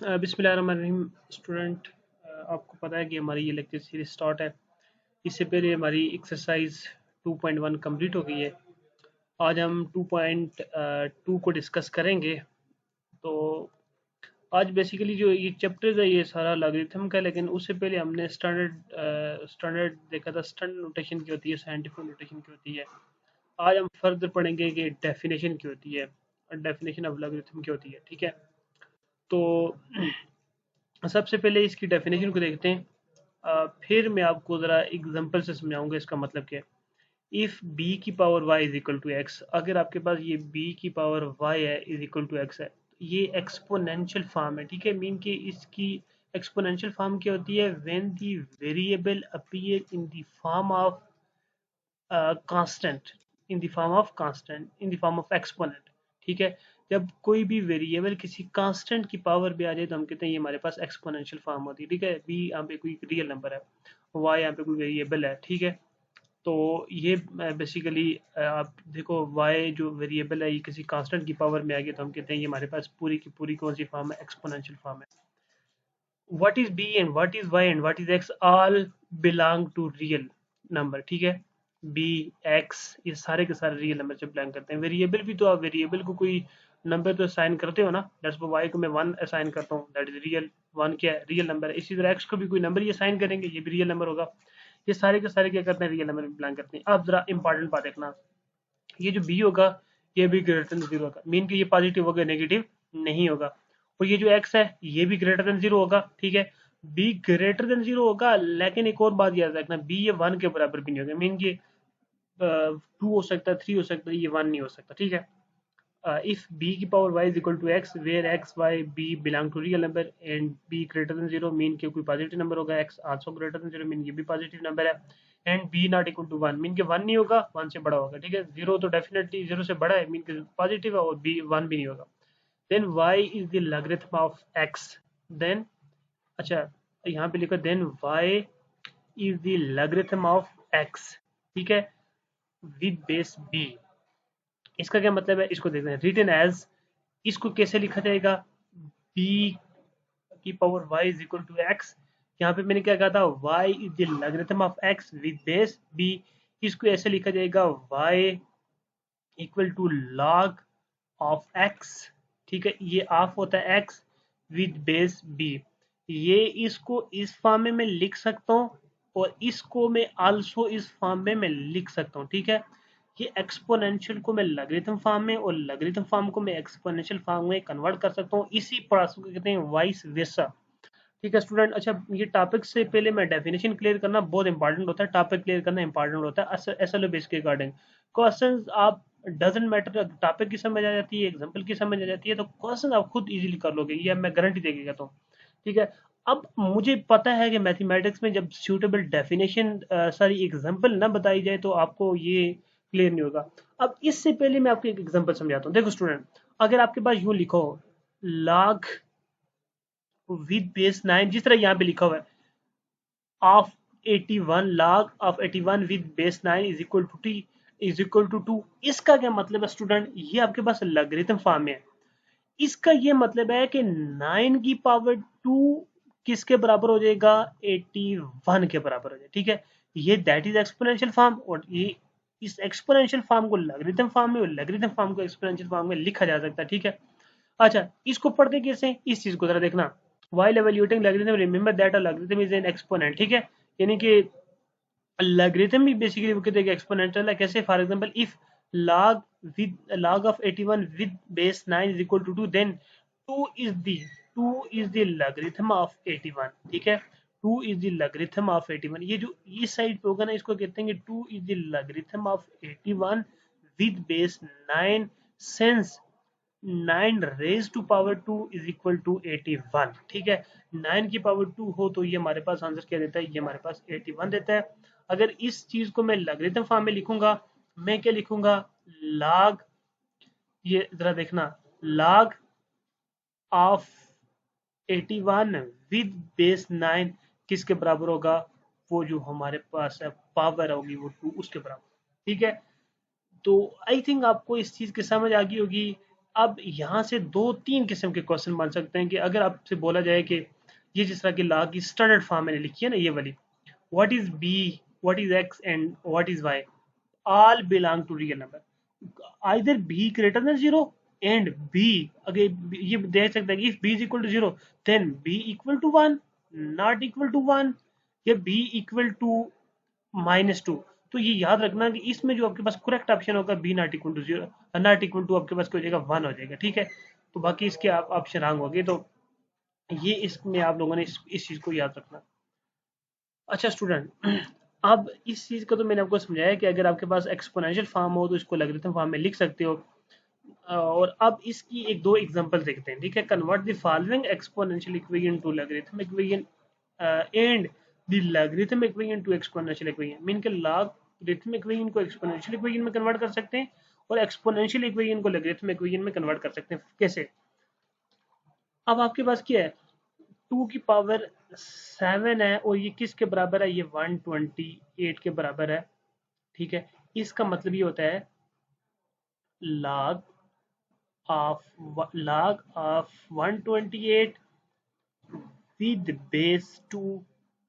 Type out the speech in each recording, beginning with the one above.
बिस्मिल्लाहिर्रहमानिर्रहीम स्टूडेंट, आपको पता है कि हमारी ये लेक्चर सीरीज स्टार्ट है। इससे पहले हमारी एक्सरसाइज 2.1 कंप्लीट हो गई है। आज हम 2.2 को डिस्कस करेंगे। तो आज बेसिकली जो ये चैप्टर है ये सारा लॉगरिथम का है, लेकिन उससे पहले हमने स्टैंडर्ड देखा था। स्टैंडर्ड नोटेशन की होती है, साइंटिफिक नोटेशन की होती है। आज हम फर्दर पढ़ेंगे कि डेफिनेशन की होती है और डेफिनेशन ऑफ लॉगरिथम की होती है। ठीक है, तो सबसे पहले इसकी डेफिनेशन को देखते हैं। फिर मैं आपको ज़रा एग्जांपल से समझाऊंगा इसका मतलब क्या है। इफ़ बी की power Y is equal to X, अगर आपके पास ये बी की पावर वाई है इज इक्वल टू एक्स है, ये एक्सपोनेंशियल फॉर्म है। ठीक है, मीन कि इसकी एक्सपोनेंशियल फॉर्म क्या होती है? When the variable appear in the form of constant, in the form of exponent. ठीक है, जब कोई भी वेरिएबल किसी कांस्टेंट की पावर पे आ जाए तो हम कहते हैं ये हमारे पास एक्सपोनेंशियल फॉर्म होती है। ठीक है, बी यहाँ पे कोई रियल नंबर है, वाई यहाँ पे कोई वेरिएबल है। ठीक है, तो ये बेसिकली आप देखो y जो वेरिएबल है ये किसी कांस्टेंट की पावर में आ गया तो हम कहते हैं ये हमारे पास पूरी की पूरी कौन सी फॉर्म है? एक्सपोनेंशियल फॉर्म है। What is b and what is y and what is x all belong to real number. ठीक है, b x ये सारे के सारे रियल नंबर से बिलोंग करते हैं। वेरिएबल भी तो आप वेरिएबल को कोई नंबर तो असाइन करते हो ना। दैट्स y को मैं 1 असाइन करता हूँ, दैट इज रियल। 1 क्या है? रियल नंबर है। इसी तरह x को भी कोई नंबर ही असाइन करेंगे, ये भी रियल नंबर होगा। ये सारे के सारे क्या करते हैं? रियल नंबर में बिलोंग करते हैं। अब जरा इंपॉर्टेंट बात देखना, ये जो बी होगा ये भी ग्रेटर देन जीरो होगा, मीन कि ये पॉजिटिव होगा, नेगेटिव नहीं होगा। और ये जो एक्स है ये भी ग्रेटर देन जीरो होगा। ठीक है, बी ग्रेटर देन जीरो होगा, लेकिन एक और बात याद रखना, बी ये वन के बराबर भी नहीं होगा। मीन कि टू हो सकता है, थ्री हो सकता है, ये वन नहीं हो सकता। ठीक है, if b की power y is equal to x where x y b belong to real number and b greater than zero mean के कोई पॉजिटिव नंबर होगा, x also greater than zero mean ये भी पॉजिटिव नंबर है, and b not equal to one mean के one नहीं होगा, one से बड़ा होगा। ठीक है, जीरो तो डेफिनेटली जीरो से बड़ा है, मीन के पॉजिटिव है, और b वन भी नहीं होगा। Then y is the logarithm of x। Then अच्छा, यहाँ पे लिखो then y is the logarithm of x। ठीक है, विद बेस b। इसका क्या मतलब है इसको देखते हैं। रिटन एज, इसको कैसे लिखा जाएगा? b की power y is equal to X. यहाँ पे मैंने क्या कहा था? y is the logarithm of x with base b। इसको ऐसे लिखा जाएगा y equal to log of x। ठीक है, ये ऑफ होता है x विद बेस b। ये इसको इस फॉर्म में मैं लिख सकता हूँ और इसको मैं आल्सो इस फॉर्म में मैं लिख सकता हूँ। ठीक है, ये एक्सपोनेंशियल को मैं लॉगरिथम फॉर्म में और लॉगरिथम फॉर्म को मैं एक्सपोनेंशियल फॉर्म में कन्वर्ट कर सकता हूँ। इसी प्रोसेस को कहते हैं वाइस वर्सा। ठीक है स्टूडेंट, अच्छा ये टॉपिक से पहले मैं डेफिनेशन क्लियर करना बहुत इंपॉर्टेंट होता है। टॉपिक क्लियर करना इंपॉर्टेंट होता है एसएलओ बेस के अकॉर्डिंग। क्वेश्चंस आप डजंट मैटर, टॉपिक की समझ आ जाती है, एग्जांपल की समझ आ जाती है, तो क्वेश्चन आप खुद इजीली कर लोगे, ये मैं गारंटी देके कहता हूँ। ठीक है, अब मुझे पता है कि मैथमेटिक्स में जब सूटेबल डेफिनेशन सारी एग्जांपल ना बताई जाए तो आपको ये क्लियर नहीं होगा। अब इससे पहले मैं आपको एक एग्जांपल समझाता हूँ। देखो स्टूडेंट, अगर आपके पास यूं लिखो log विद बेस 9, जिस तरह यहाँ पे लिखा हुआ है, of 81 log of 81 with base 9 is equal to T is equal to 2। इसका क्या मतलब है स्टूडेंट? ये आपके पास लॉगरिथम फॉर्म में है। इसका ये मतलब है कि 9 की पावर 2 किसके बराबर हो जाएगा? 81 के बराबर हो जाएगा। ठीक है, ये दैट इज एक्सपोनेंशियल फॉर्म, और ये इस एक्सपोनेंशियल फॉर्म को लॉगरिथम फॉर्म में और लॉगरिथम फॉर्म को एक्सपोनेंशियल फॉर्म में लिखा जा सकता है। ठीक है, अच्छा इसको पढ़ते कैसे? इस चीज को जरा देखना। while evaluating logarithm remember that a logarithm is an exponent। ठीक है, यानी कि logarithm भी बेसिकली वो कहते हैं एक्सपोनेंशियल है। कैसे? For example if log with log of 81 with base 9 is equal to 2, then 2 is the 2 is the logarithm of 81। ठीक है, 2 is the logarithm of 81। ये जो इस साइड पे होगा ना, इसको कहते हैं कि 2 is the logarithm of 81 with base 9 since 9 raise to power 2 is equal to 81। ठीक है, 9 की पावर 2 हो तो ये हमारे पास आंसर क्या देता है? ये हमारे पास 81 देता है। अगर इस चीज को मैं लॉगरिथम फॉर्म में लिखूंगा, मैं क्या लिखूंगा? log, ये जरा देखना, log ऑफ 81 विद बेस 9 किसके बराबर होगा? वो जो हमारे पास है पावर होगी वो 2 उसके बराबर। ठीक है, तो आई थिंक आपको इस चीज की समझ आ गई होगी अब यहाँ से दो तीन किस्म के क्वेश्चन बन सकते हैं कि अगर आपसे बोला जाए कि ये जिस तरह की लॉ की स्टैंडर्ड फॉर्म मैंने लिखी है ना, ये वाली, what is B, what is X and what is Y, all belong to real number, either b greater than 0 and b, अगर ये देख सकते हैं कि if b is equal to 0 then b equal to 1, not equal to 1, या b equal to -2। तो ये याद रखना कि इसमें जो आपके पास करेक्ट ऑप्शन होगा B not equal to 0, not equal to आपके पास क्या हो जाएगा 1 हो जाएगा, ठीक है। तो बाकी इसके आप ऑप्शन रॉन्ग हो गए, तो ये इसमें आप लोगों ने इस चीज को याद रखना। अच्छा स्टूडेंट, अब इस चीज का तो मैंने आपको समझाया कि अगर आपके पास एक्सपोनेंशियल फॉर्म हो तो इसको लॉगरिथम फॉर्म में लिख सकते हो। और अब इसकी एक दो एग्जांपल देखते हैं, ठीक है। Convert the following exponential equation two logarithm equation and the logarithm equation two exponential equation, mean के लॉगरिथम इक्वेशन को एक्सपोनेंशियल इक्वेशन में कन्वर्ट कर सकते हैं और एक्सपोनेंशियल इक्वेशन को लॉगरिथम इक्वेशन में कन्वर्ट कर सकते हैं। कैसे? अब आपके पास क्या है, 2 की पावर 7 है और ये किसके बराबर है, ये 128 के बराबर है, ठीक है। इसका मतलब ये होता है log of 128 with base 2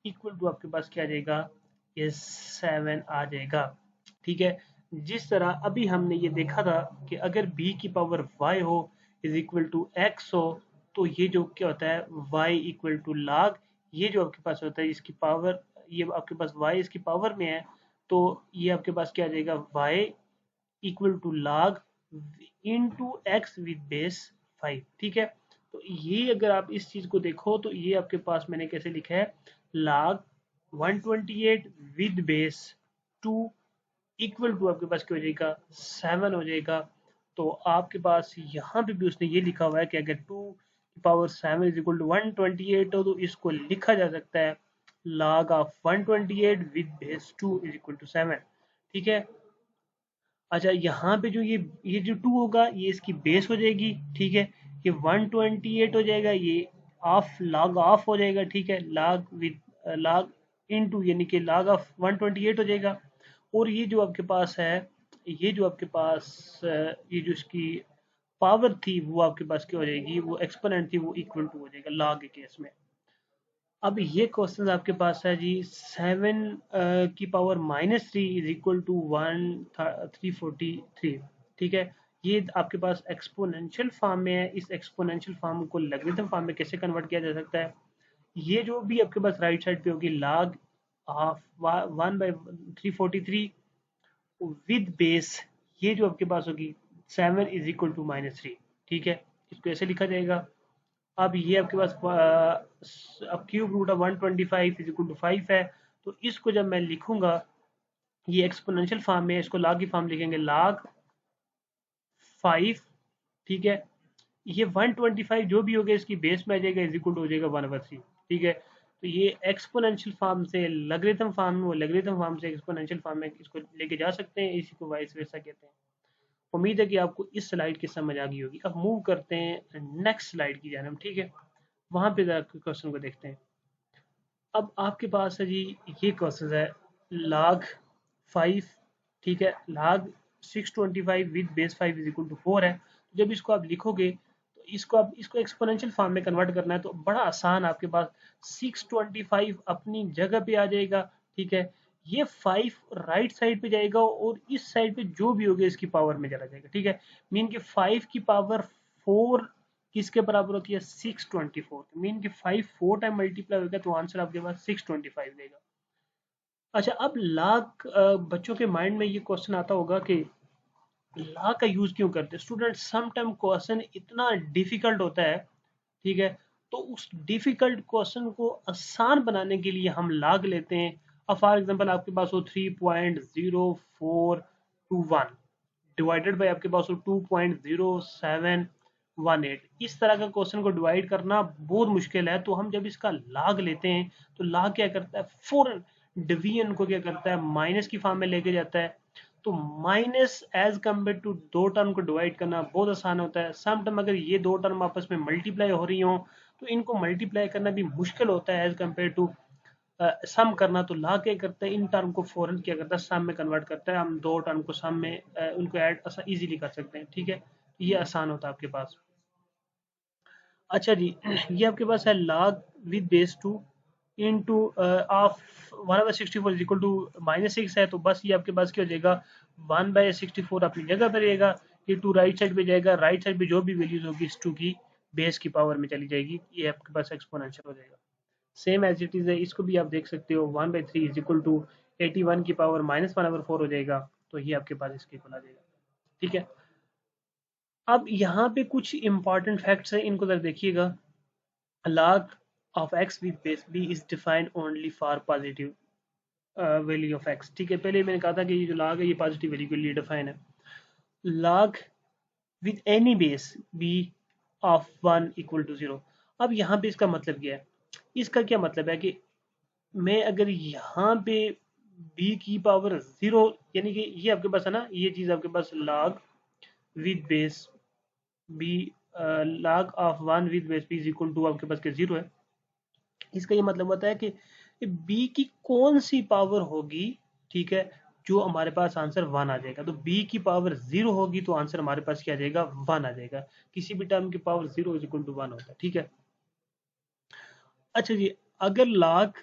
equal to आपके पास क्या आ जाएगा, ये 7 आ जाएगा, ठीक है। जिस तरह अभी हमने ये देखा था कि अगर b की पावर y हो इज इक्वल टू x हो, तो ये जो क्या होता है y इक्वल टू log, ये जो आपके पास होता है इसकी पावर, ये आपके पास y इसकी पावर में है, तो ये आपके पास क्या आ जाएगा y equal to log into x with base 5, ठीक है। तो ये अगर आप इस चीज को देखो तो ये आपके पास मैंने कैसे लिखा है, log 128 with base 2 equal to आपके पास क्या हो जाएगा 7 हो जाएगा। तो आपके पास यहाँ पे भी उसने ये लिखा हुआ है कि अगर 2 की पावर 7 इज इक्वल टू 128 हो तो इसको लिखा जा सकता है log of 128 with base 2 is equal to 7, ठीक है। अच्छा यहाँ पे जो ये जो 2 होगा ये इसकी बेस हो जाएगी, ठीक है। ये 128 हो जाएगा, ये ऑफ लॉग ऑफ हो जाएगा, ठीक है। लॉग विद लॉग इनटू यानी कि लॉग ऑफ 128 हो जाएगा। और ये जो आपके पास है, ये जो आपके पास ये जो इसकी पावर थी वो आपके पास क्या हो जाएगी, वो एक्सपोनेंट थी वो इक्वल टू हो जाएगा लॉग के केस में। अब ये क्वेश्चन आपके पास है जी 7 की पावर -3 इज इक्वल टू 343, ठीक है। ये आपके पास एक्सपोनेंशियल फॉर्म में है, इस एक्सपोनेंशियल फॉर्म को लॉगरिथम फॉर्म में कैसे कन्वर्ट किया जा सकता है, ये जो भी आपके पास राइट साइड पे होगी log ऑफ 1/343 विद बेस, ये जो आपके पास होगी 7 इज इक्वल टू -3, ठीक है। इसको ऐसे लिखा जाएगा। अब ये आपके पास अब cube root of 125 is equal to 5 है, तो इसको जब मैं लिखूंगा ये एक्सपोनेंशियल फॉर्म में, इसको log की फॉर्म लिखेंगे log 5, ठीक है। ये 125 जो भी हो गया इसकी बेस में आ जाएगा इज इक्वल टू हो जाएगा 1/3, ठीक है। तो ये एक्सपोनेंशियल फॉर्म से लॉगरिथम फॉर्म में, वो लॉगरिथम फॉर्म से एक्सपोनेंशियल फॉर्म में इसको लेके जा सकते हैं, इसी को वाइस वर्सा कहते हैं। उम्मीद है कि आपको इस स्लाइड की समझ आ गई होगी। अब मूव करते हैं नेक्स्ट स्लाइड की जानब, ठीक है। वहां पे क्वेश्चन को देखते हैं। अब आपके पास है जी ये क्वेश्चन है log 5, ठीक है। log 625 with base 5 is equal to 4 है। जब इसको आप लिखोगे तो इसको एक्सपोनेंशियल फॉर्म में कन्वर्ट करना है तो बड़ा आसान, आपके पास 625 अपनी जगह पे आ जाएगा, ठीक है। ये 5 राइट साइड पे जाएगा और इस साइड पे जो भी होगा इसकी पावर में चला जाएगा, ठीक है। मीन के 5 की पावर 4 किसके बराबर होती है 624, मीन कि 5 4 टाइम मल्टीप्लाई होगा तो आंसर आपके पास 625 देगा। अच्छा अब लाख बच्चों के माइंड में ये क्वेश्चन आता होगा कि ला का यूज क्यों करते हैं स्टूडेंट, सम टाइम क्वेश्चन इतना डिफिकल्ट होता है, ठीक है। तो उस डिफिकल्ट क्वेश्चन को आसान बनाने के लिए हम लाग लेते हैं। अब फॉर एग्जांपल आपके पास हो 3.0421 डिवाइडेड बाय आपके पास हो 2.0718, इस तरह का क्वेश्चन को डिवाइड करना बहुत मुश्किल है। तो हम जब इसका लाग लेते हैं तो लाग क्या करता है, फौरन डिवीजन को क्या करता है माइनस की फॉर्म में लेके जाता है। तो माइनस एज कम्पेयर टू दो टर्म को डिवाइड करना बहुत आसान होता है। सम टाइम अगर ये दो टर्म आपस में मल्टीप्लाई हो रही हो तो इनको मल्टीप्लाई करना भी मुश्किल होता है एज कम्पेयर टू सम करना। तो ला क्या करता है, इन टर्म को फौरन क्या करता है सम में कन्वर्ट करता है। हम दो टर्म को सम में उनको ऐड इजीली कर सकते हैं, ठीक है। ये आसान होता है आपके पास। अच्छा जी, ये आपके पास है log विद बेस 2 इंटू ऑफ 1/64 इक्वल टू -6 है, तो बस ये आपके पास क्या हो जाएगा, 1/64 अपनी जगह पर रहेगा, ये 2 राइट साइड पे जाएगा, राइट साइड पे जो भी वैल्यूज होगी इस 2 की बेस की पावर में चली जाएगी, ये आपके पास एक्सपोनेंशियल हो जाएगा। सेम एज इट इज है, इसको भी आप देख सकते हो, 1/3 इज इक्वल टू 81 की पावर -1/4 हो जाएगा, तो ये आपके पास इसके इक्वल आ जाएगा। ठीक है, अब यहाँ पे कुछ इंपॉर्टेंट फैक्ट्स हैं, इनको जरा देखिएगा। log of x with base b is defined only for positive value of x। ठीक है, पहले मैंने कहा था कि ये जो log है ये पॉजिटिव वैल्यू के लिए डिफाइन है। log with any base b of 1 equal to 0। अब यहाँ पे इसका मतलब क्या है, इसका क्या मतलब है कि मैं अगर यहाँ पे b की पावर 0, यानी कि ये आपके पास है ना, ये चीज़ आपके पास log with base b log of 1 with base b is equal to आपके पास के 0 है। इसका ये मतलब होता है कि b की कौन सी पावर होगी, ठीक है, जो हमारे पास आंसर 1 आ जाएगा। तो b की पावर 0 होगी तो आंसर हमारे पास क्या आ जाएगा, 1 आ जाएगा। किसी भी टर्म की पावर 0 इज इक्वल टू 1 होता है। ठीक है, अच्छा जी, अगर log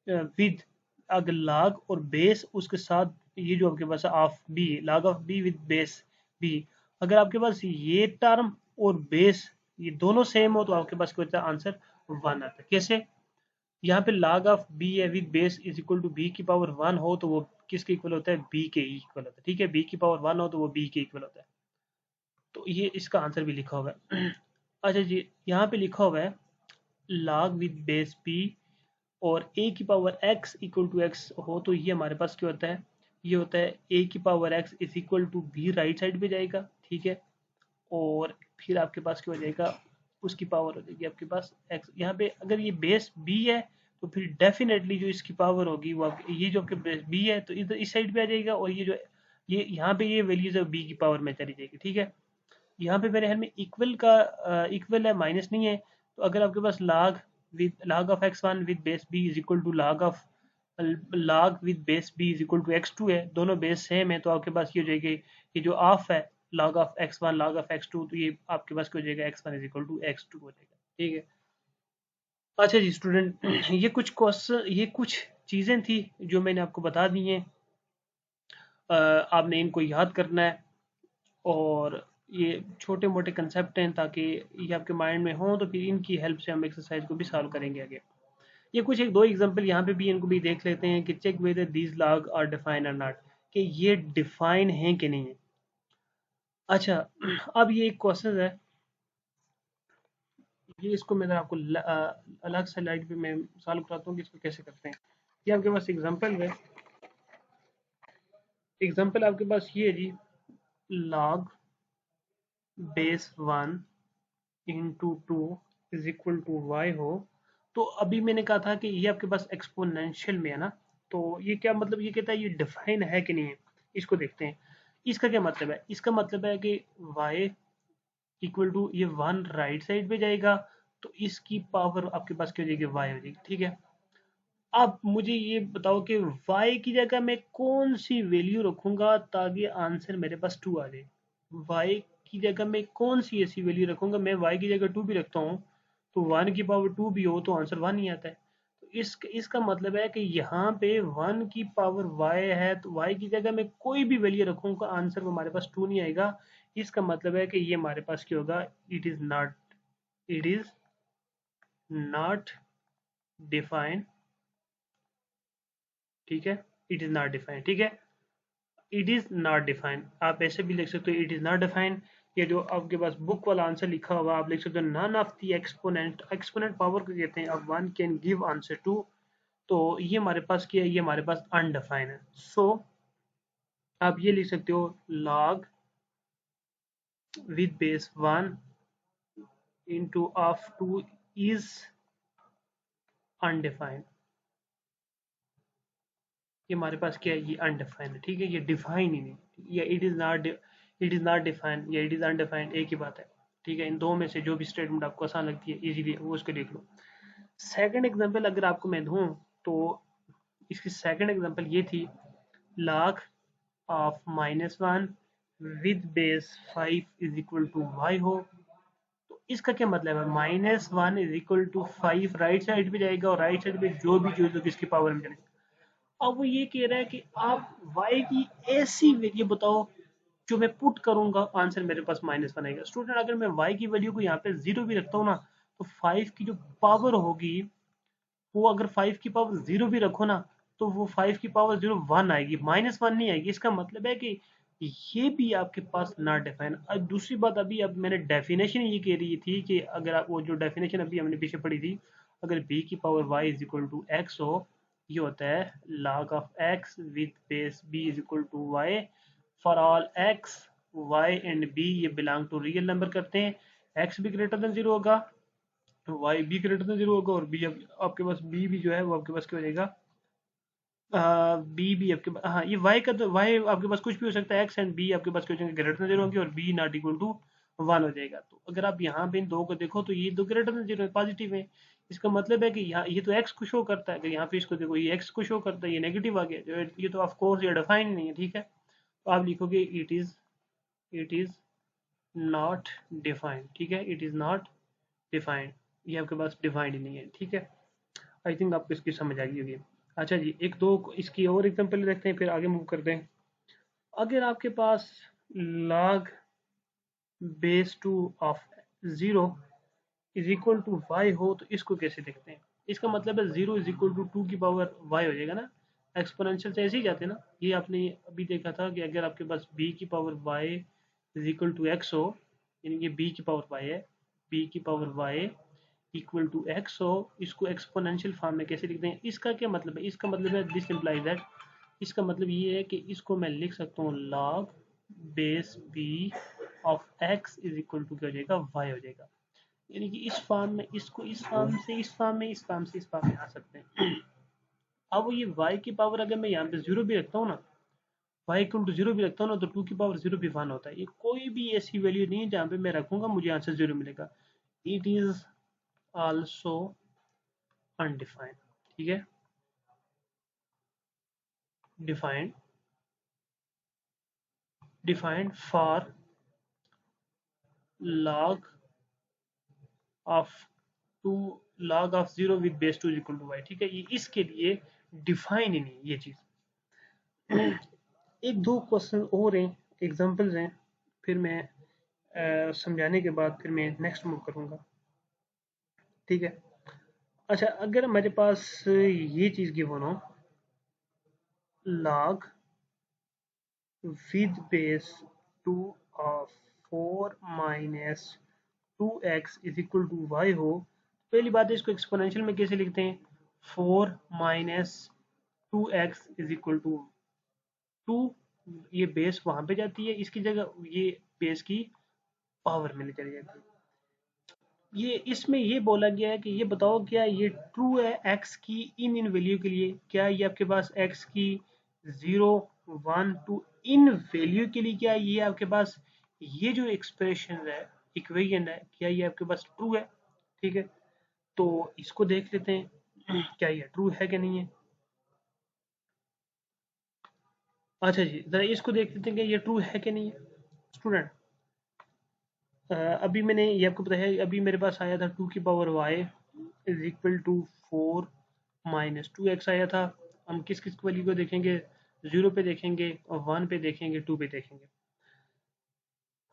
विद अगर log और बेस उसके साथ, ये जो आपके पास of B, log of B with base B, अगर आपके पास ये टर्म और बेस ये दोनों सेम हो तो आपके पास क्या होता है, आंसर 1 आता है। कैसे, यहाँ पे log ऑफ बी है with base is equal to B की पावर 1 हो तो वो किसके इक्वल होता है, बी के इक्वल होता है। ठीक है, बी की पावर 1 हो तो वो बी के इक्वल होता है, तो ये इसका आंसर भी लिखा हुआ है। अच्छा जी, यहाँ पे लिखा हुआ है log विद बेस बी और a की power x equal to x हो तो ये हमारे पास क्या होता है, ये होता है a की power x is equal to b, right side पे जाएगा। ठीक है, और फिर आपके पास क्या हो जाएगा, उसकी पावर हो जाएगी आपके पास x। यहाँ पे अगर ये बेस b है तो फिर डेफिनेटली जो इसकी पावर होगी वो ये जो आपके बेस b है तो इधर इस साइड पे आ जाएगा, और ये जो ये यहाँ पे ये वैल्यूज है b की पावर में चली जाएगी। ठीक है, यहाँ पे मेरे ख्याल में इक्वल का इक्वल है, माइनस नहीं है। तो अगर आपके पास log of x1 with base b is equal to log with base b is equal to x2 है, दोनों बेस सेम है, तो आपके पास ये हो जाएगी, ये जो ऑफ है log of x1 log of x2, तो ये आपके पास क्या हो जाएगा, x1 is equal to x2 हो जाएगा। ठीक है, अच्छा जी स्टूडेंट, ये कुछ क्वेश्चन, ये कुछ चीज़ें थी जो मैंने आपको बता दी हैं। आपने इनको याद करना है, और ये छोटे मोटे कंसेप्ट हैं ताकि ये आपके माइंड में हो, तो फिर इनकी हेल्प से हम एक्सरसाइज को भी सॉल्व करेंगे आगे। ये कुछ एक दो एग्जांपल यहाँ पे भी, इनको भी देख लेते हैं कि check whether these log are define और नॉट, कि ये डिफाइन है कि नहीं है। अच्छा, अब ये एक क्वेश्चन है, ये इसको मैं आपको अलग से लाइट पे मैं सॉल्व कराता हूँ कि इसको कैसे करते हैं। ये आपके पास एग्जांपल है, एग्जांपल आपके पास ये है जी, log base 1 into 2 is equal to Y हो, तो अभी मैंने कहा था कि ये आपके पास एक्सपोनेंशियल में है ना, तो ये क्या मतलब, ये कहता है ये डिफाइन है कि नहीं है। इसको देखते हैं, इसका क्या मतलब है, इसका मतलब है कि y इक्वल टू ये 1 राइट साइड पे जाएगा, तो इसकी पावर आपके पास क्या हो जाएगी, y हो जाएगी। ठीक है, अब मुझे ये बताओ कि y की जगह मैं कौन सी वैल्यू रखूंगा ताकि आंसर मेरे पास 2 आ जाए। y की जगह मैं कौन सी ऐसी वैल्यू रखूंगा, मैं y की जगह 2 भी रखता हूँ तो 1 की पावर 2 भी हो तो आंसर 1 ही आता है। तो इसका मतलब है कि यहाँ पे 1 की पावर y है, तो y की जगह मैं कोई भी वैल्यू रखूंगा आंसर हमारे पास 2 नहीं आएगा। इसका मतलब है कि ये हमारे पास क्या होगा, इट इज नॉट डिफाइंड। ठीक है, इट इज नॉट डिफाइंड। ठीक है, इट इज नॉट डिफाइंड, आप ऐसे भी लिख सकते हो, इट इज नॉट डिफाइंड। ये जो आपके पास बुक वाला आंसर लिखा हुआ आप लिख सकते हो, none of the exponent, exponent power को कहते हैं, अब one can give answer to, तो ये हमारे पास क्या है, ये हमारे पास अनडिफाइंड है। सो आप ये लिख सकते हो, log with base 1 into of 2 is undefined. ये हमारे पास क्या है, ये अनडिफाइंड है। ठीक है, ये डिफाइन ही नहीं, या इट इज नॉट डिफाइंड या इट इज अनडिफाइंड, एक ही बात है। ठीक है, इन दो में से जो भी स्टेटमेंट आपको आसान लगती है इजीली वो उसको लिख लो। सेकंड एग्जांपल अगर आपको मैं दूं तो इसकी सेकंड एग्जांपल ये थी, log of -1 with base 5 is equal to Y हो, तो इसका क्या मतलब है, -1 is equal to 5 right side पे जाएगा और राइट साइड पे जो भी चीज होगी इसकी पावर में जाएगा। अब वो ये कह रहा है कि आप y की ऐसी वैल्यू बताओ जो मैं पुट करूंगा आंसर मेरे पास -1 आएगा। स्टूडेंट अगर मैं y की वैल्यू को यहाँ पे 0 भी रखता हूँ ना, तो 5 की जो पावर होगी वो अगर 5 की पावर 0 भी रखो ना, तो वो 5 की पावर 0 1 आएगी, -1 नहीं आएगी। इसका मतलब है कि ये भी आपके पास नॉट डिफाइन। अब दूसरी बात, अभी अब मैंने डेफिनेशन ये कह रही थी कि अगर आप वो जो डेफिनेशन अभी हमने पीछे पढ़ी थी, अगर b की power y is equal to x हो, ये होता है log of x with base b is equal to y for all x y and b ये बिलोंग टू रियल नंबर करते हैं, x भी ग्रेटर देन 0 होगा, वाई बी ग्रेटर देन 0 होगा, और बी आपके पास बी भी जो है वो आपके पास क्या हो जाएगा, बी भी आपके पास, हाँ ये वाई का, तो वाई आपके पास कुछ भी हो सकता है, एक्स एंड बी आपके पास क्या हो जाएंगे, ग्रेटर देन 0 होंगे, और बी नॉट इक्वल टू 1 हो जाएगा। तो अगर आप यहाँ पे इन दो को देखो तो ये दो ग्रेटर देन 0 पॉजिटिव है, इसका मतलब है कि यहाँ ये तो एक्स को शो करता है, अगर यहाँ पे इसको देखो ये एक्स को शो करता है, ये नेगेटिव आ गया, ये तो ऑफ कोर्स ये डिफाइन नहीं है, ठीक है। तो आप लिखोगे इट इज नॉट डिफाइंड, ठीक है, इट इज नॉट डिफाइंड, ये आपके पास डिफाइंड नहीं है, ठीक है। आई थिंक आपको इसकी समझ आ गई होगी। अच्छा जी, एक दो इसकी और एग्जांपल देखते हैं फिर आगे मूव करते हैं। अगर आपके पास log base 2 of 0 is equal to Y हो, तो इसको कैसे देखते हैं। इसका मतलब है 0 इज इक्वल टू 2 की पावर वाई हो जाएगा ना, एक्सपोनेंशियल से ऐसे ही जाते हैं ना। ये आपने अभी देखा था कि अगर आपके पास b की power y is equal to x हो, यानी कि b की पावर y है, b की power y equal to x हो, इसको एक्सपोनेंशियल फॉर्म में कैसे लिखते हैं। इसका क्या मतलब है, इसका मतलब है दिस इम्प्लाइज दैट, इसका मतलब ये है कि इसको मैं लिख सकता हूँ log base b of x is equal to क्या हो जाएगा, y हो जाएगा। यानी कि इस फॉर्म में, इसको इस फॉर्म से इस फॉर्म में, इस फॉर्म से इस फॉर्म में आ सकते हैं। अब ये y की पावर अगर मैं यहाँ पे 0 भी रखता हूँ ना, y इक्वल टू 0 भी रखता हूँ ना, तो 2 की पावर 0 भी 1 होता है। ये कोई भी ऐसी वैल्यू नहीं है जहाँ पे मैं रखूंगा मुझे आंसर 0 मिलेगा। इट इज आल्सो अनडिफाइंड, ठीक है, defined, defined for log of 2, log of 0 with base 2 equal to y, ठीक है, ये इसके लिए डिफाइन ही नहीं ये चीज। एक दो क्वेश्चन और हैं, एग्जांपल्स हैं, फिर मैं समझाने के बाद फिर मैं नेक्स्ट मूव करूंगा, ठीक है। अच्छा, अगर मेरे पास ये चीज गिवन हो, log with base 2 of 4 minus 2x is equal to y हो, पहली बात है इसको एक्सपोनेंशियल में कैसे लिखते हैं, 4 minus 2x is equal to 2, ये बेस वहां पे जाती है, इसकी जगह ये बेस की पावर में चली जाती है। ये इसमें ये बोला गया है कि ये बताओ क्या ये ट्रू है x की इन इन वैल्यू के लिए, क्या ये आपके पास x की 0 1 2 इन वैल्यू के लिए, क्या ये आपके पास ये जो एक्सप्रेशन है, इक्वेशन है, क्या ये आपके पास ट्रू है, ठीक है। तो इसको देख लेते हैं क्या ये ट्रू है कि नहीं है। अच्छा जी, जरा इसको देख लेते हैं कि ये ट्रू है कि नहीं है। स्टूडेंट अभी मैंने ये आपको बताया, अभी मेरे पास आया था 2 की power y is equal to 4 minus 2x आया था। हम किस किस वैल्यू को देखेंगे, 0 पे देखेंगे और 1 पे देखेंगे, 2 पे देखेंगे।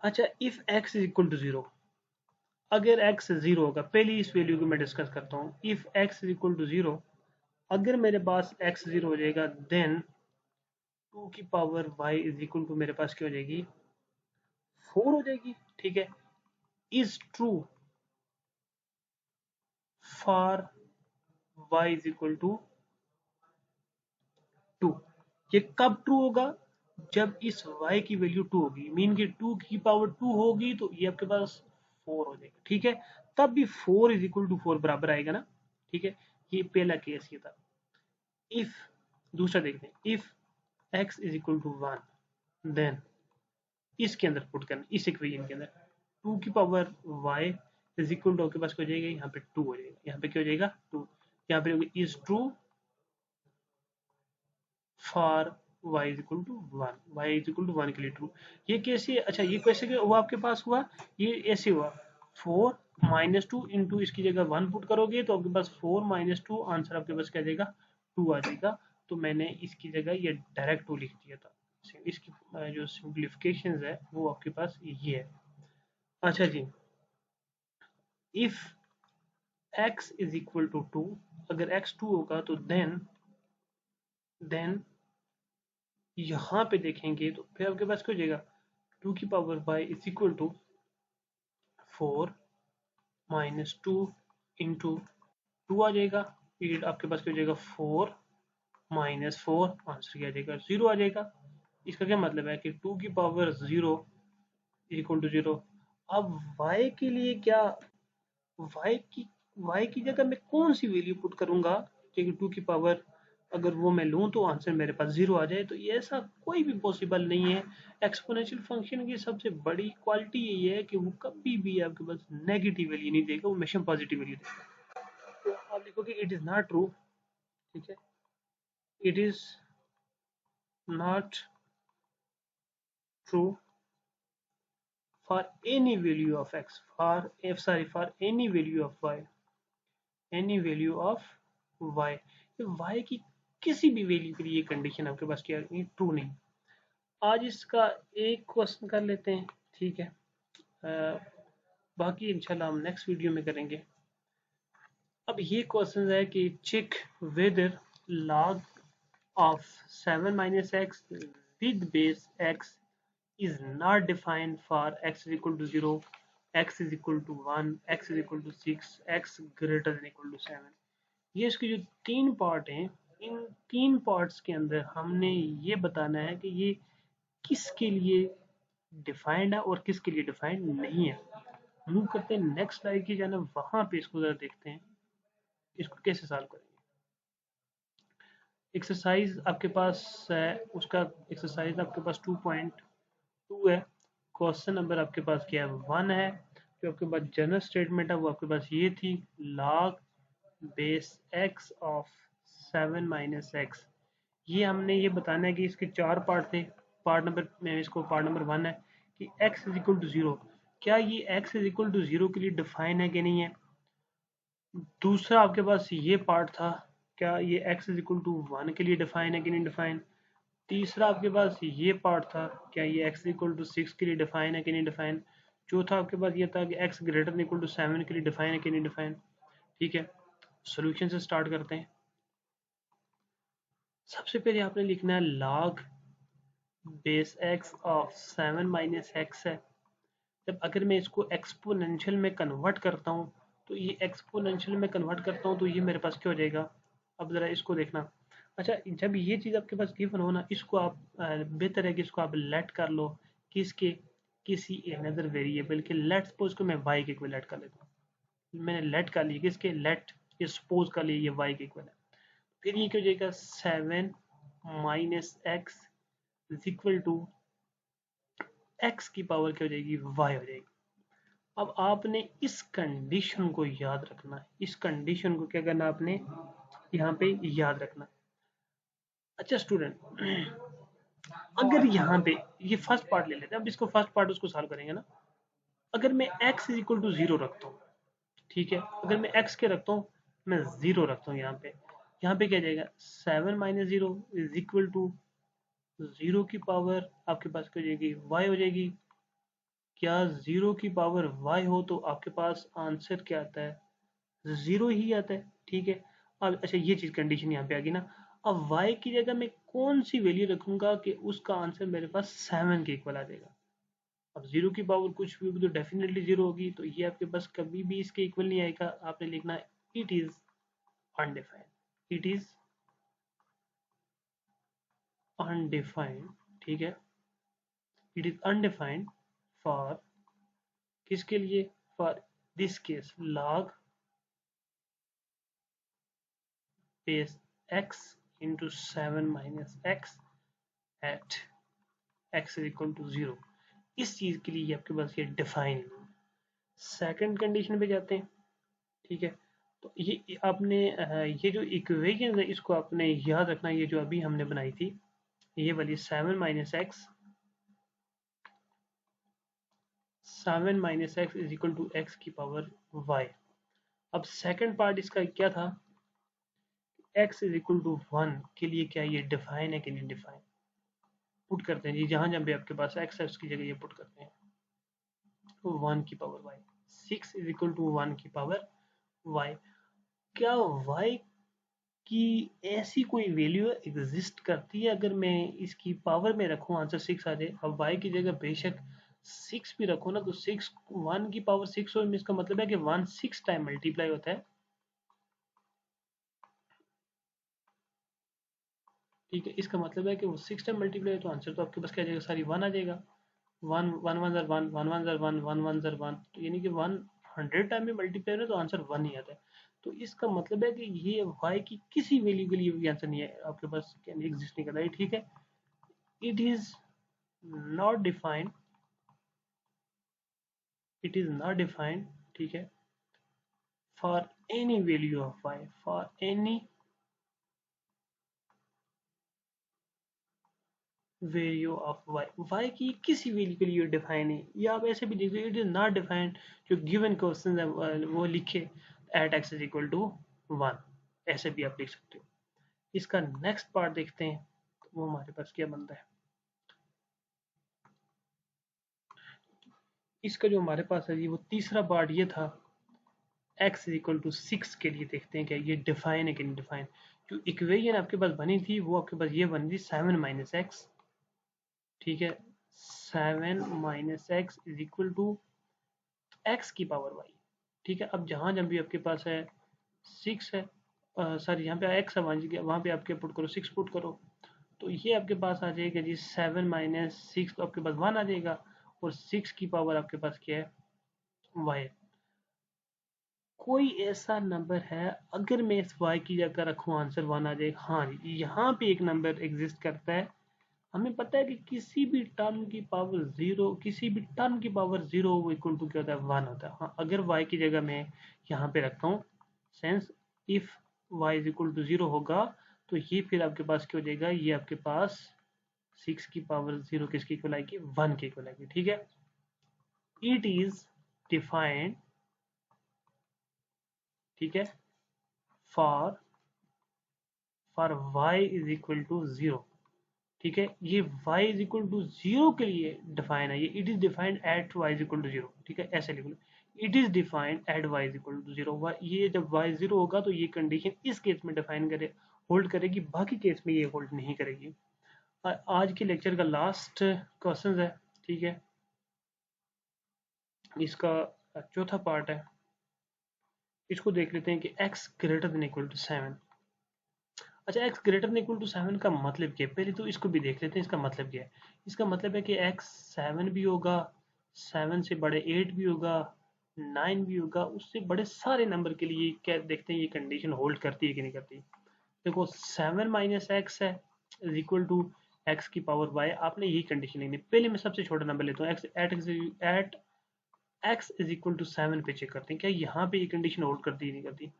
अच्छा, if x is equal to 0, अगर x 0 होगा, पहले इस वैल्यू को मैं डिस्कस करता हूँ। If x is equal to 0, अगर मेरे पास x 0 हो जाएगा, देन 2 की power y is equal to मेरे पास क्या हो जाएगी, 4 हो जाएगी, ठीक है। Is true for y is equal to 2। ये कब ट्रू होगा, जब इस y की वैल्यू 2 होगी, मीन कि 2 की पावर 2 होगी तो ये आपके पास 4 हो जाएगा, ठीक है। तब भी 4 इज इक्वल टू 4 बराबर आएगा ना, ठीक है। ये पहला केस ये था। इफ दूसरा देखते हैं, if x is equal to 1, then इसके अंदर पुट करना, इस इक्वेशन के अंदर 2 की power y is equal to आपके पास हो जाएगा, यहाँ पे 2 हो जाएगा, यहाँ पे क्या हो जाएगा 2, यहाँ पे is true for Y is equal to one, Y is equal to one के लिए ट्रू। ये कैसे, अच्छा ये कैसे हुआ आपके पास हुआ, ये ऐसे हुआ 4 - 2 इंटू इसकी जगह 1 पुट करोगे तो आपके पास 4 - 2 आंसर आपके पास क्या जाएगा 2 आ जाएगा। तो मैंने इसकी जगह ये डायरेक्ट 2 लिख दिया था। इसकी जो सिंप्लीफिकेशन है वो आपके पास ये है। अच्छा जी, if x is equal to 2, अगर x 2 होगा तो देन यहाँ पे देखेंगे तो फिर आपके पास क्या हो जाएगा 2 की power y is equal to 4 - 2 into 2 आ जाएगा। ये आपके पास क्या हो जाएगा 4 - 4, आंसर क्या आ जाएगा 0 आ जाएगा। इसका क्या मतलब है कि 2 की पावर 0 इक्वल टू 0। अब y के लिए क्या, y की जगह मैं कौन सी वैल्यू पुट करूंगा कि 2 की पावर अगर वो मैं लूं तो आंसर मेरे पास 0 आ जाए। तो ये ऐसा कोई भी पॉसिबल नहीं है। एक्सपोनेंशियल फंक्शन की सबसे बड़ी क्वालिटी यही है कि वो कभी भी आपके पास नेगेटिव वैल्यू नहीं देगा, वो हमेशा पॉजिटिव वैल्यू देगा। तो आप लिखोगे इट इज नॉट ट्रू, ठीक है, it is not true for any value of x, for any value of y, any value of y, y की किसी भी वैल्यू के लिए ये कंडीशन आपके पास क्या है ट्रू नहीं। आज इसका एक क्वेश्चन कर लेते हैं, ठीक है, बाकी इंशाल्लाह हम नेक्स्ट वीडियो में करेंगे। अब ये क्वेश्चन है कि check weather log of 7 - x with base x is not defined for x is equal to 0, x is equal to 1, x is equal to 6, x greater than equal to 7। ये इसके जो 3 part हैं, इन 3 parts के अंदर हमने ये बताना है कि ये किसके लिए डिफाइंड है और किसके लिए डिफाइंड नहीं है। मूव करते हैं नेक्स्ट स्लाइड की जाना, वहां पे इसको जरा देखते हैं इसको कैसे सॉल्व करेंगे। एक्सरसाइज आपके पास है, उसका एक्सरसाइज आपके पास 2.2 है। क्वेश्चन नंबर आपके पास क्या है 1 है। जो आपके पास जनरल स्टेटमेंट है वो आपके पास ये थी log base x of 7 - x। ये हमने ये बताना है कि इसके 4 पार्ट थे। पार्ट नंबर में इसको पार्ट नंबर 1 है कि x इज इक्वल टू 0, क्या ये x इज इक्वल टू 0 के लिए डिफाइन है कि नहीं है। दूसरा आपके पास ये पार्ट था, क्या ये x इज इक्वल टू 1 के लिए डिफाइन है कि नहीं डिफाइन। तीसरा आपके पास ये पार्ट था, क्या ये x इक्वल टू 6 के लिए डिफाइन है कि नहीं डिफाइन। चौथा आपके पास ये था कि x greater than equal to 7 के लिए डिफाइन है कि नहीं डिफाइन। ठीक है, सॉल्यूशन से स्टार्ट करते हैं। सबसे पहले आपने लिखना है log base x of 7 - x है। जब अगर मैं इसको एक्सपोनेंशियल में कन्वर्ट करता हूँ तो ये एक्सपोनेंशियल में कन्वर्ट करता हूँ तो ये मेरे पास क्या हो जाएगा। अब ज़रा इसको देखना। अच्छा, जब ये चीज़ आपके पास गिवन हो ना, इसको आप बेहतर है कि इसको आप लेट कर लो किसके, किसी अनदर वेरिएबल के। लेट सपोज को मैं y के इक्वल लेट कर लेता हूँ। मैंने लेट कर लिया किसके, लेट ये सपोज कर लिया ये y के इक्वल है। फिर ये क्या हो जाएगा 7 - x is equal to x की पावर क्या हो जाएगी y हो जाएगी। अब आपने इस कंडीशन को याद रखना है, इस कंडीशन को क्या करना आपने यहाँ पे याद रखना। अच्छा स्टूडेंट, अगर यहाँ पे ये फर्स्ट पार्ट ले लेते हैं, अब इसको फर्स्ट पार्ट उसको सॉल्व करेंगे ना। अगर मैं x इज इक्वल टू 0 रखता हूँ, ठीक है, अगर मैं x के रखता हूँ, मैं 0 रखता हूँ यहाँ पे क्या जाएगा 7 - 0 इज इक्वल टू 0 की पावर आपके पास क्या हो जाएगी y हो जाएगी। क्या 0 की पावर y हो तो आपके पास आंसर क्या आता है 0 ही आता है, ठीक है। अब अच्छा ये चीज कंडीशन यहाँ पे आ गई ना। अब y की जगह मैं कौन सी वैल्यू रखूंगा कि उसका आंसर मेरे पास 7 के इक्वल आ जाएगा। अब 0 की पावर कुछ भी होगी तो डेफिनेटली 0 होगी, तो ये आपके पास कभी भी इसके इक्वल नहीं आएगा। आपने लिखना है it is undefined, it is undefined, ठीक है, इट इज अनडिफाइंड फॉर किसके लिए, for this case log base x into 7 - x at x is equal to 0। इस चीज के लिए आपके पास ये डिफाइन। सेकंड कंडीशन पे जाते हैं, ठीक है। तो ये आपने ये जो इक्वेशन है इसको आपने याद रखना, ये जो अभी हमने बनाई थी ये वाली 7 - x is equal to x की पावर y। अब सेकंड पार्ट इसका क्या था, x इज इक्वल टू 1 के लिए क्या ये डिफाइन है कि नहीं डिफाइन, पुट करते हैं जी, जहां जहां भी आपके पास x है उसकी जगह ये पुट करते हैं, तो 1 की power y। 6 is equal to 1 की पावर y। क्या y की ऐसी कोई वैल्यू एग्जिस्ट करती है, अगर मैं इसकी पावर में रखूं आंसर 6 आ जाए। अब y की जगह बेशक 6 भी रखो ना, तो 6 1 की पावर 6 हो, इसका मतलब है कि 1 6 टाइम मल्टीप्लाई होता है, ठीक है। इसका मतलब है कि वो 6 टाइम मल्टीप्लाई है, तो आंसर तो आपके पास क्या आ जाएगा, सारी 1 आ जाएगा। 1 1 1 1 1 1 1 1 1 1, तो यानी कि 100 टाइम में मल्टीप्लाई है तो आंसर 1 ही आता है। तो इसका मतलब है कि ये y की किसी वैल्यू के लिए भी आंसर नहीं है आपके पास, एग्जिस्ट नहीं कर रहा है, ठीक है। It is not defined, it is not defined, ठीक है, for any value of y, for any value of y, y की किसी वैल्यू के लिए डिफाइन है, या आप ऐसे भी देख सकते, इट इज नॉट डिफाइंड, जो गिवन क्वेश्चन है वो लिखे at x is equal to 1, ऐसे भी आप लिख सकते हो। इसका नेक्स्ट पार्ट देखते हैं, तो वो हमारे पास क्या बनता है। इसका जो हमारे पास है जी, वो तीसरा पार्ट ये था, x इज इक्वल टू 6 के लिए देखते हैं क्या ये डिफाइन है कि नहीं डिफाइन। जो इक्वेशन आपके पास बनी थी वो आपके पास ये बनी थी 7 - x, ठीक है। 7 - x is equal to x की पावर y, ठीक है। अब जहां जब भी आपके पास है 6 है, सॉरी यहाँ पे x है, वहां पे आपके पुट करो 6 पुट करो, तो ये आपके पास आ जाएगा जी 7 - 6, तो आपके पास 1 आ जाएगा, और 6 की पावर आपके पास क्या है, y। कोई ऐसा नंबर है, अगर मैं इस y की जगह रखूं आंसर 1 आ जाएगा, हाँ जी यहाँ पे एक नंबर एग्जिस्ट करता है। हमें पता है कि किसी भी टर्म की पावर 0, किसी भी टर्म की पावर 0 वो इक्वल टू क्या होता है, 1 होता है। हाँ, अगर y की जगह मैं यहाँ पे रखता हूँ, since if y is equal to 0 होगा, तो ये फिर आपके पास क्या हो जाएगा, ये आपके पास 6 की पावर 0 किसकी इक्वल आएगी, 1 की इक्वल आएगी, ठीक है। इट इज डिफाइंड, ठीक है, for for y is equal to 0, ठीक है। ये y इज इक्वल टू 0 के लिए डिफाइन है, ये it is defined at y is equal to 0, ठीक है, ऐसे लिख लो, it is defined at y is equal to 0। ये जब y 0 होगा तो ये कंडीशन इस केस में डिफाइन करे, होल्ड करेगी, बाकी केस में ये होल्ड नहीं करेगी। आज के लेक्चर का लास्ट क्वेश्चन है, ठीक है, इसका चौथा पार्ट है। इसको देख लेते हैं कि x greater than equal to 7। अच्छा, x greater than equal to 7 का मतलब क्या है, पहले तो इसको भी देख लेते हैं, इसका मतलब क्या है। इसका मतलब है कि x 7 भी होगा, 7 से बड़े 8 भी होगा, 9 भी होगा, उससे बड़े सारे नंबर के लिए क्या देखते हैं, ये कंडीशन होल्ड करती है कि नहीं करती। देखो 7 - x है इज इक्वल टू x की पावर y, आपने यही कंडीशन लिखनी। पहले मैं सबसे छोटा नंबर लेता हूँ, x at x is equal to 7 पे चेक करते हैं क्या यहाँ पे ये कंडीशन होल्ड करती है नहीं करती।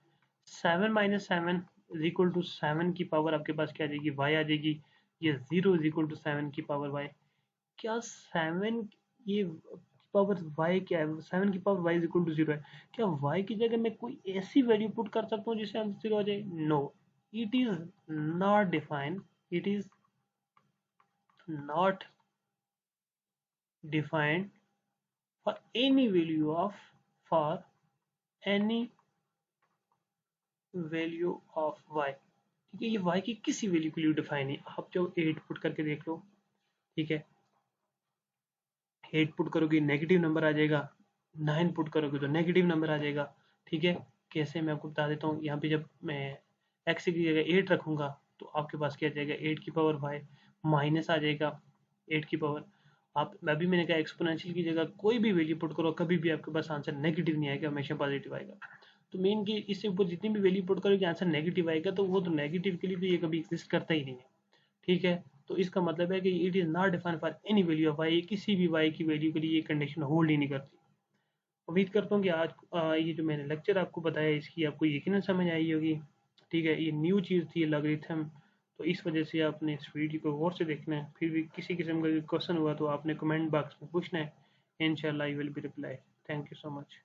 7 - 7 इज इक्वल टू 7 की पावर आपके पास क्या आ जाएगी, y आ जाएगी। ये 0 इज इक्वल टू 7 की पावर y। क्या 7 ये पावर y क्या है, 7 की power y is equal to 0 है। क्या y की जगह मैं कोई ऐसी वैल्यू पुट कर सकता हूँ जिससे आंसर 0 हो जाए, no, it is not defined, it is not defined for any value of, for any value of y, ठीक है। ये y की किसी वैल्यू के लिए डिफाइन है। आप जो 8 पुट करके देख लो, ठीक है, 8 पुट करोगे नेगेटिव नंबर आ जाएगा, 9 पुट करोगे तो नेगेटिव नंबर आ जाएगा, ठीक है। कैसे, मैं आपको बता देता हूँ। यहाँ पे जब मैं x की जगह 8 रखूंगा तो आपके पास क्या आ जाएगा, 8 की पावर y माइनस आ जाएगा 8 की पावर। आप अभी मैंने कहा एक्सपोनेंशियल की जगह कोई भी वैल्यू पुट करो, कभी भी आपके पास आंसर नेगेटिव नहीं आएगा, हमेशा पॉजिटिव आएगा। तो मेन की इससे ऊपर जितनी भी वैल्यू पुट करोगे आंसर नेगेटिव आएगा, तो वो तो नेगेटिव के लिए तो ये कभी एग्जिस्ट करता ही नहीं है, ठीक है। तो इसका मतलब है कि it is not defined for any value of y, किसी भी y की वैल्यू के लिए ये कंडीशन होल्ड ही नहीं करती। उम्मीद करता हूँ कि आज ये जो मैंने लेक्चर आपको बताया इसकी आपको यकीनन समझ आई होगी, ठीक है। ये न्यू चीज़ थी लॉगरिथम, तो इस वजह से आपने इस वीडियो को गौर से देखना है। फिर भी किसी किस्म का क्वेश्चन हुआ तो आपने कमेंट बॉक्स में पूछना है। इंशाल्लाह I will be reply. Thank you so much.